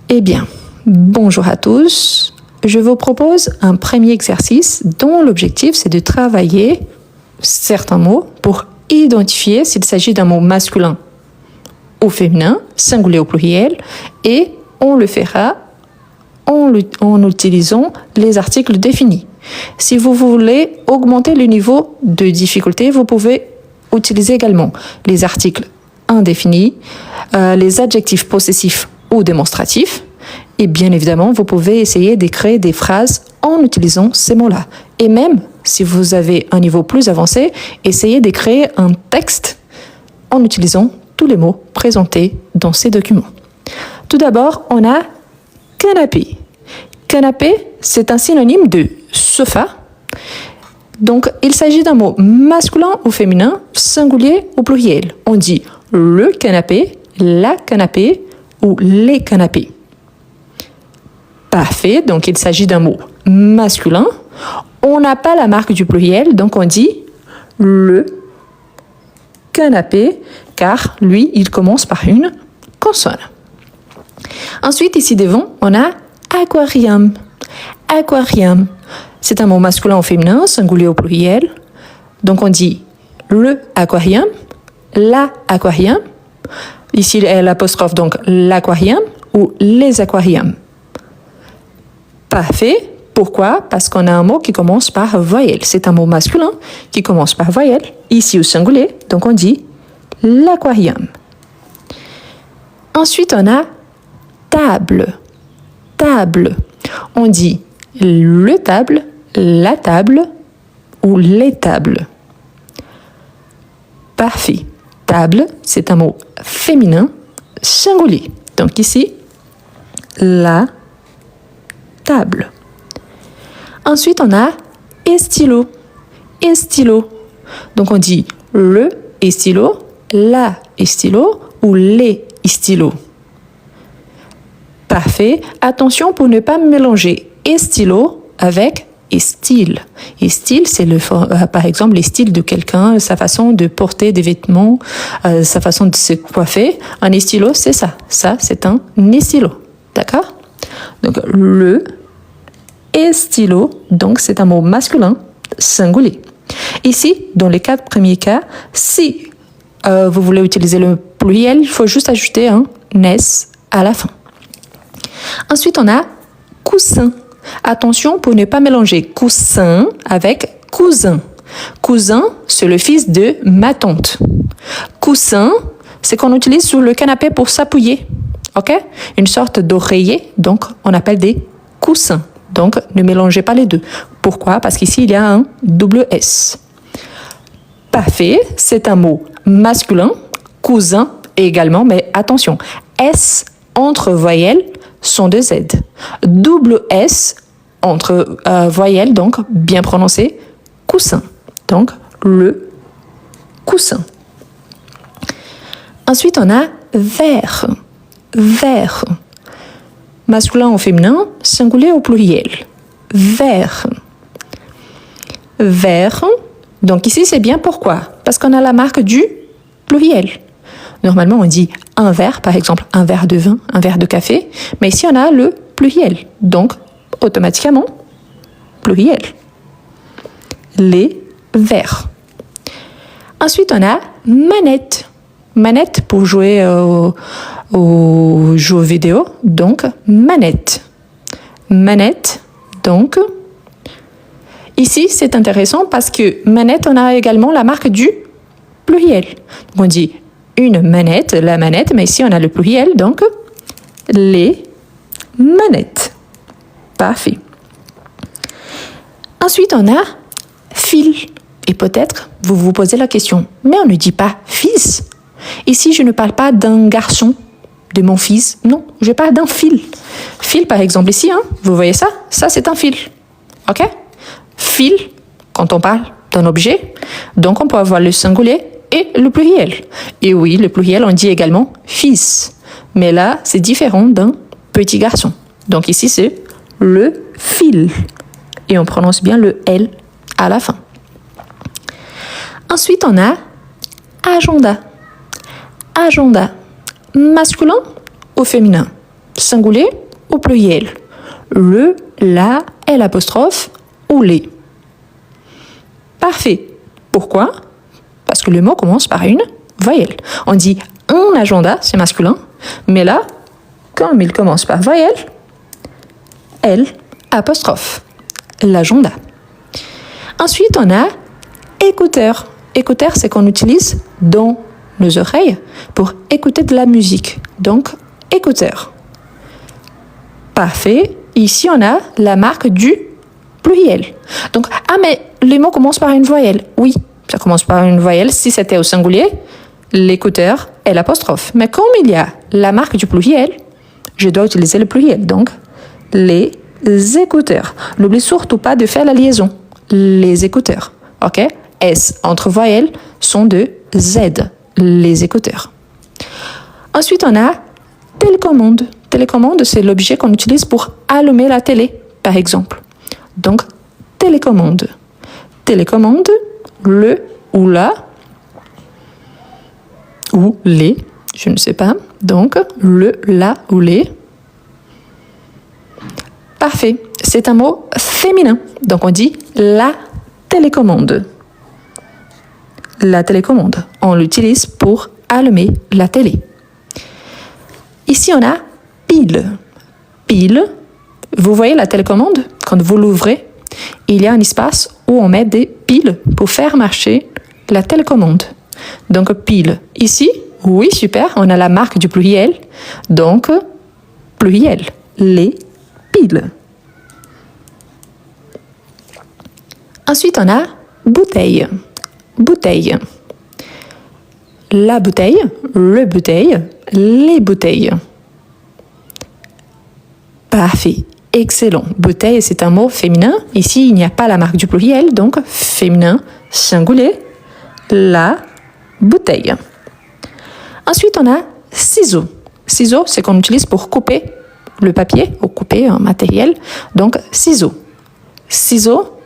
Eh bien, bonjour à tous. Je vous propose un premier exercice dont l'objectif c'est de travailler certains mots pour identifier s'il s'agit d'un mot masculin ou féminin, singulier ou pluriel, et on le fera en utilisant les articles définis. Si vous voulez augmenter le niveau de difficulté, vous pouvez utiliser également les articles indéfinis, les adjectifs possessifs ou démonstratifs, et bien évidemment, vous pouvez essayer de créer des phrases en utilisant ces mots-là. Et même, si vous avez un niveau plus avancé, essayez de créer un texte en utilisant tous les mots présentés dans ces documents. Tout d'abord, on a canapé. Canapé, c'est un synonyme de sofa. Donc, il s'agit d'un mot masculin ou féminin, singulier ou pluriel. On dit le canapé, la canapé ou les canapés. Parfait, donc il s'agit d'un mot masculin. On n'a pas la marque du pluriel, donc on dit le canapé, car lui, il commence par une consonne. Ensuite, ici devant, on a aquarium. Aquarium, c'est un mot masculin ou féminin, singulier ou pluriel. Donc on dit le aquarium, la aquarium. Ici, l'apostrophe, donc l'aquarium ou les aquariums. Parfait. Pourquoi? Parce qu'on a un mot qui commence par voyelle. C'est un mot masculin qui commence par voyelle, ici au singulier, donc on dit l'aquarium. Ensuite, on a table. Table. On dit le table, la table ou les tables. Parfait. Table, c'est un mot féminin singulier. Donc ici, la table. Ensuite, on a stylo. Stylo. Donc, on dit le stylo, la stylo ou les stylos. Parfait. Attention pour ne pas mélanger stylo avec style. Et style, c'est par exemple les styles de quelqu'un, sa façon de porter des vêtements, sa façon de se coiffer. Un stylo, c'est ça. Ça, c'est un stylo. D'accord? Donc, le stylo, donc c'est un mot masculin singulier. Ici, dans les 4 premiers cas, si vous voulez utiliser le pluriel, il faut juste ajouter un s à la fin. Ensuite, on a coussin. Attention pour ne pas mélanger coussin avec cousin. Cousin, c'est le fils de ma tante. Coussin, c'est qu'on utilise sur le canapé pour s'appuyer. Ok? Une sorte d'oreiller, donc on appelle des coussins. Donc, ne mélangez pas les deux. Pourquoi? Parce qu'ici, il y a un double S. Parfait, c'est un mot masculin, cousin également, mais attention, S entre voyelles sont 2 Z. Double S entre voyelles, donc bien prononcé, coussin. Donc, le coussin. Ensuite, on a verre. Verre. Masculin ou féminin, singulier ou pluriel. Verre. Verre. Donc ici, c'est bien pourquoi? Parce qu'on a la marque du pluriel. Normalement, on dit un verre, par exemple, un verre de vin, un verre de café. Mais ici, on a le pluriel. Donc, automatiquement, pluriel. Les verres. Ensuite, on a manette. Manette pour jouer aux jeux vidéo, donc manette. Manette, donc. Ici, c'est intéressant parce que manette, on a également la marque du pluriel. Donc, on dit une manette, la manette, mais ici, on a le pluriel, donc les manettes. Parfait. Ensuite, on a fil. Et peut-être, vous vous posez la question, mais on ne dit pas fils. Ici, je ne parle pas d'un garçon, de mon fils. Non, je parle d'un fil. Fil, par exemple, ici, hein, vous voyez ça? Ça, c'est un fil. OK? Fil, quand on parle d'un objet, donc on peut avoir le singulier et le pluriel. Et oui, le pluriel, on dit également fils. Mais là, c'est différent d'un petit garçon. Donc ici, c'est le fil. Et on prononce bien le L à la fin. Ensuite, on a agenda. Agenda, masculin ou féminin? singulier ou pluriel. Le, la, l'apostrophe ou les. Parfait. Pourquoi? Parce que le mot commence par une voyelle. On dit un agenda, c'est masculin, mais là, comme il commence par voyelle, L, apostrophe, l'agenda. Ensuite, on a écouteur. Écouteur, c'est qu'on utilise dans nos oreilles pour écouter de la musique. Donc, écouteur. Parfait. Ici, on a la marque du pluriel. Donc, mais les mots commencent par une voyelle. Oui, ça commence par une voyelle. Si c'était au singulier, l'écouteur est l'apostrophe. Mais comme il y a la marque du pluriel, je dois utiliser le pluriel. Donc, les écouteurs. N'oublie surtout pas de faire la liaison. Les écouteurs. OK? S entre voyelles sont de Z. Les écouteurs. Ensuite, on a télécommande. Télécommande, c'est l'objet qu'on utilise pour allumer la télé, par exemple. Donc, télécommande. Télécommande, le ou la, ou les, je ne sais pas. Donc, le, la ou les. Parfait. C'est un mot féminin. Donc, on dit la télécommande. La télécommande. On l'utilise pour allumer la télé. Ici, on a pile. Pile. Vous voyez la télécommande? Quand vous l'ouvrez, il y a un espace où on met des piles pour faire marcher la télécommande. Donc, pile. Ici, oui, super, on a la marque du pluriel. Donc, pluriel. Les piles. Ensuite, on a bouteille. Bouteille. La bouteille, le bouteille, les bouteilles. Parfait. Excellent. Bouteille, c'est un mot féminin. Ici, il n'y a pas la marque du pluriel, donc féminin, singulier, la bouteille. Ensuite, on a ciseaux. Ciseaux, c'est qu'on utilise pour couper le papier ou couper un matériel. Donc, ciseaux. Ciseaux,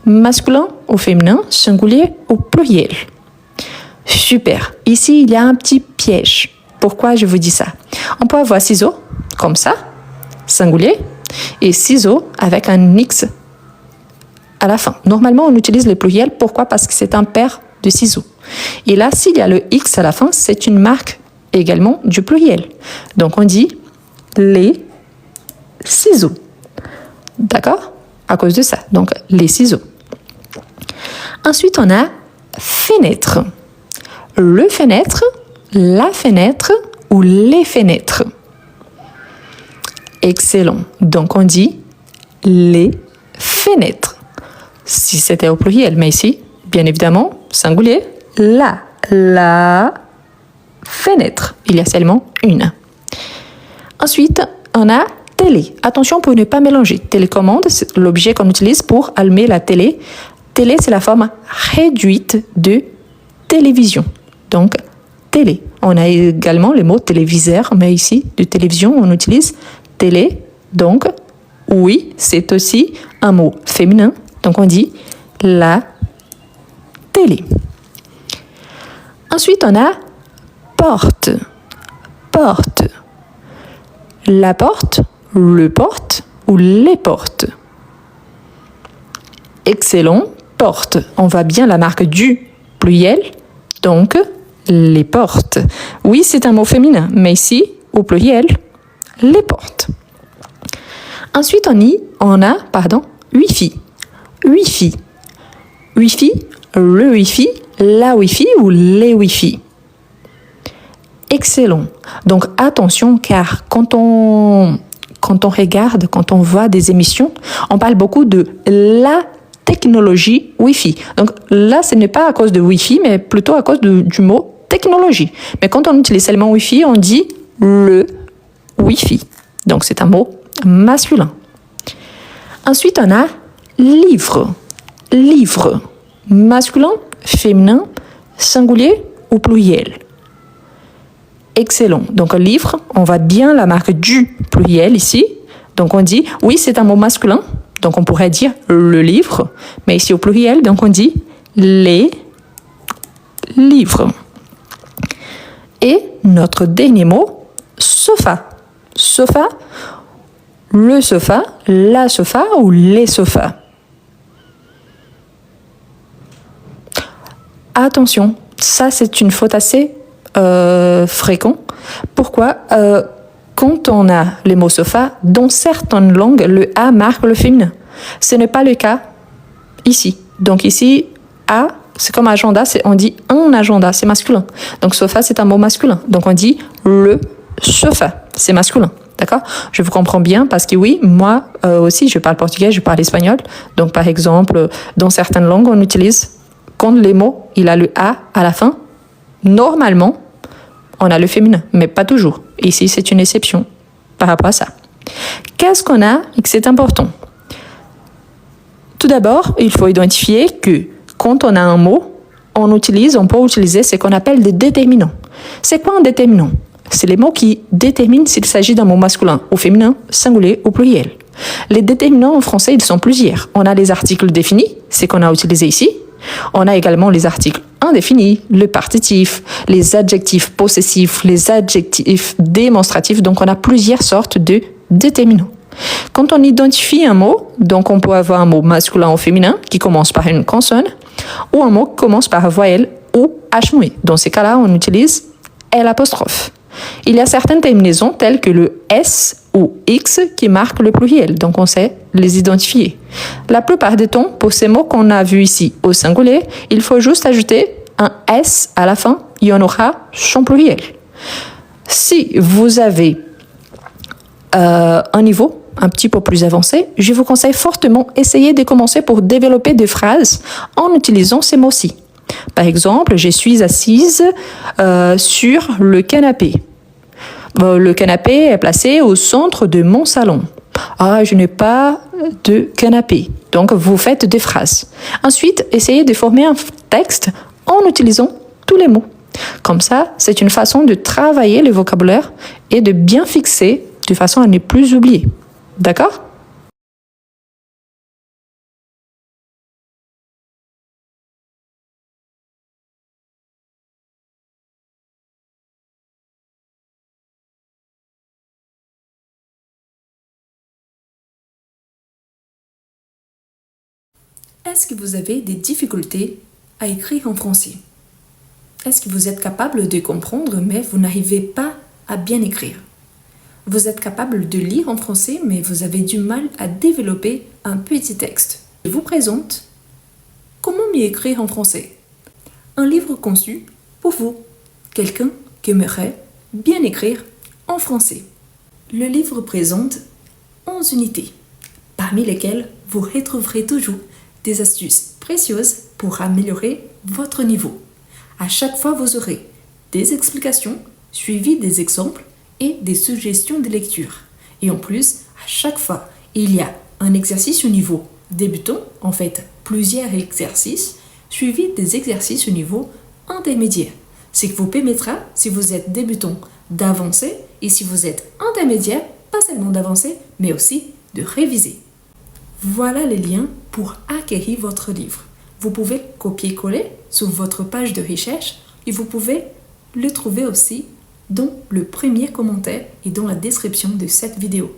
masculin ou féminin, singulier ou pluriel. Super. Ici, il y a un petit piège. Pourquoi je vous dis ça? On peut avoir ciseaux comme ça, singulier, et ciseaux avec un X à la fin. Normalement, on utilise le pluriel. Pourquoi? Parce que c'est un paire de ciseaux. Et là, s'il y a le X à la fin, c'est une marque également du pluriel. Donc, on dit les ciseaux. D'accord? À cause de ça. Donc, les ciseaux. Ensuite, on a fenêtre. Le fenêtre, la fenêtre ou les fenêtres. Excellent. Donc, on dit les fenêtres. Si c'était au pluriel, mais ici, bien évidemment, singulier, la fenêtre. Il y a seulement une. Ensuite, on a télé. Attention pour ne pas mélanger. Télécommande, c'est l'objet qu'on utilise pour allumer la télé. Télé, c'est la forme réduite de télévision. Donc, télé. On a également le mot téléviseur, mais ici, de télévision, on utilise télé. Donc, oui, c'est aussi un mot féminin. Donc, on dit la télé. Ensuite, on a porte. Porte. La porte, le porte ou les portes. Excellent. Porte. On voit bien la marque du pluriel. Donc, les portes. Oui, c'est un mot féminin, mais ici, au pluriel, les portes. Ensuite, on a, Wi-Fi. Wi-Fi. Wi-Fi, le Wi-Fi, la Wi-Fi ou les Wi-Fi. Excellent. Donc, attention, car quand on regarde, quand on voit des émissions, on parle beaucoup de la technologie Wi-Fi. Donc là, ce n'est pas à cause de Wi-Fi, mais plutôt à cause du mot technologie. Mais quand on utilise seulement Wi-Fi, on dit le Wi-Fi. Donc c'est un mot masculin. Ensuite, on a livre. Livre. Masculin, féminin, singulier ou pluriel. Excellent. Donc livre, on voit bien la marque du pluriel ici. Donc on dit, oui, c'est un mot masculin. Donc, on pourrait dire le livre, mais ici au pluriel, donc on dit les livres. Et notre dernier mot, sofa. sofa, le sofa, la sofa ou les sofas. Attention, ça c'est une faute assez fréquente. Pourquoi quand on a les mots sofa, dans certaines langues, le A marque le féminin. Ce n'est pas le cas ici. Donc ici, A, c'est comme agenda, on dit un agenda, c'est masculin. Donc sofa, c'est un mot masculin. Donc on dit le sofa, c'est masculin. D'accord? Je vous comprends bien parce que oui, moi aussi, je parle portugais, je parle espagnol. Donc par exemple, dans certaines langues, on utilise, quand les mots, il a le A à la fin, normalement, on a le féminin, mais pas toujours. Ici, c'est une exception par rapport à ça. Qu'est-ce qu'on a et que c'est important? Tout d'abord, il faut identifier que quand on a un mot, on peut utiliser ce qu'on appelle des déterminants. C'est quoi un déterminant? C'est les mots qui déterminent s'il s'agit d'un mot masculin ou féminin, singulier ou pluriel. Les déterminants en français, ils sont plusieurs. On a les articles définis, c'est qu'on a utilisé ici. On a également les articles indéfinis, le partitif, les adjectifs possessifs, les adjectifs démonstratifs. Donc, on a plusieurs sortes de déterminants. Quand on identifie un mot, donc on peut avoir un mot masculin ou féminin qui commence par une consonne ou un mot qui commence par voyelle ou H muet. Dans ces cas-là, on utilise L'. Il y a certaines terminaisons telles que le S ou X qui marquent le pluriel, donc on sait les identifier. La plupart des temps, pour ces mots qu'on a vus ici au singulier, il faut juste ajouter un S à la fin et on aura son pluriel. Si vous avez un niveau un petit peu plus avancé, je vous conseille fortement d'essayer de commencer pour développer des phrases en utilisant ces mots-ci. Par exemple, je suis assise sur le canapé. Le canapé est placé au centre de mon salon. Ah, je n'ai pas de canapé. Donc, vous faites des phrases. Ensuite, essayez de former un texte en utilisant tous les mots. Comme ça, c'est une façon de travailler le vocabulaire et de bien fixer de façon à ne plus oublier. D'accord ? Est-ce que vous avez des difficultés à écrire en français? Est-ce que vous êtes capable de comprendre, mais vous n'arrivez pas à bien écrire? Vous êtes capable de lire en français, mais vous avez du mal à développer un petit texte. Je vous présente Comment mieux écrire en français? Un livre conçu pour vous, quelqu'un qui aimerait bien écrire en français. Le livre présente 11 unités, parmi lesquelles vous retrouverez toujours des astuces précieuses pour améliorer votre niveau. À chaque fois, vous aurez des explications suivies des exemples et des suggestions de lecture. Et en plus, à chaque fois, il y a un exercice au niveau débutant, en fait, plusieurs exercices, suivis des exercices au niveau intermédiaire. Ce qui vous permettra, si vous êtes débutant, d'avancer et si vous êtes intermédiaire, pas seulement d'avancer, mais aussi de réviser. Voilà les liens pour acquérir votre livre. Vous pouvez copier-coller sur votre page de recherche et vous pouvez le trouver aussi dans le premier commentaire et dans la description de cette vidéo.